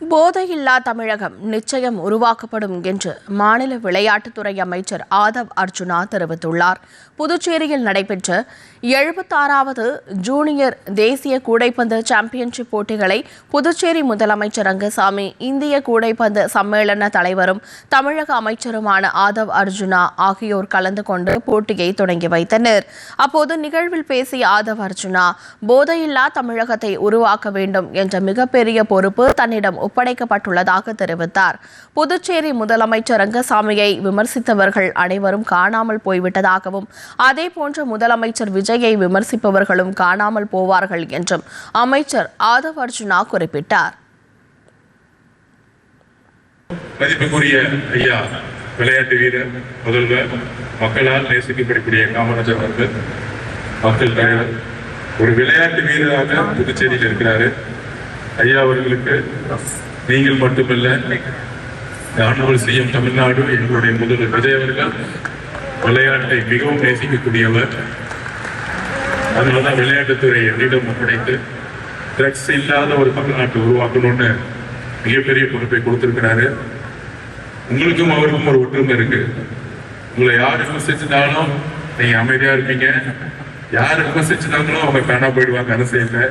போதையில்லா தமிழகம் நிச்சயம் உருவாக்கப்படும் என்று மாநில விளையாட்டுத்துறை அமைச்சர் ஆதவ் அர்ஜுனா தெரிவித்துள்ளார். புதுச்சேரியில் நடைபெற்ற 76வது ஜூனியர் தேசிய கூடைப்பந்து சாம்பியன்ஷிப் போட்டிகளை புதுச்சேரி முதலமைச்சர் ரங்கசாமி, இந்திய கூடைப்பந்து சம்மேளன தலைவரும் தமிழக அமைச்சருமான ஆதவ் அர்ஜுனா ஆகியோர் கலந்து கொண்டு போட்டியை தொடங்கி வைத்தனர். அப்போது நிகழ்வில் பேசிய ஆதவ் அர்ஜுனா, போதையில்லா தமிழகத்தை உருவாக்க வேண்டும் என்ற மிகப்பெரிய பொறுப்பு தன்னிடம் ஒப்படைக்கப்பட்டுள்ளதாக தெரிவித்தார். புதுச்சேரி முதலமைச்சர் ரங்கசாமியை விமர்சித்தவர்கள் அனைவரும் காணாமல் போய்விட்டதாகவும், அதேபோன்று முதலமைச்சர் விஜயை விமர்சிப்பவர்களும் காணாமல் போவார்கள் என்றும் அமைச்சர் ஆதவ் அர்ஜுனா குறிப்பிட்டார். மதிப்புக்குரிய ஐயா விளையாட்டு வீரர், முதல்வர், மக்களால் நேசிக்கப்படக்கூடிய காமராஜர் அவர்கள், மக்கள் தலைவர், ஒரு விளையாட்டு வீரராக புதுச்சேரியில் இருக்கிறாரு. ஐயா அவர்களுக்கு நீங்கள் மட்டுமல்ல, ஆனரபிள் சிஎம் தமிழ்நாடு எங்களுடைய முதல்வர் விஜய் அவர்கள் விளையாட்டை மிகவும் நேசிக்கக்கூடியவர். அதனாலதான் விளையாட்டுத்துறை என்னிடம் ஒப்படைத்து ட்ரக்ஸ் இல்லாத ஒரு தமிழ்நாட்டை உருவாக்கணும்னு மிகப்பெரிய பொறுப்பை கொடுத்திருக்கிறாரு. உங்களுக்கும் அவருக்கும் ஒரு ஒற்றுமை இருக்கு. உங்களை யார் விமர்சிச்சிருந்தாலும் நீங்க அமைதியா இருப்பீங்க, யார் விமர்சிச்சிருந்தாங்களோ அவங்க காணா போயிடுவாங்க அரசியல்ல.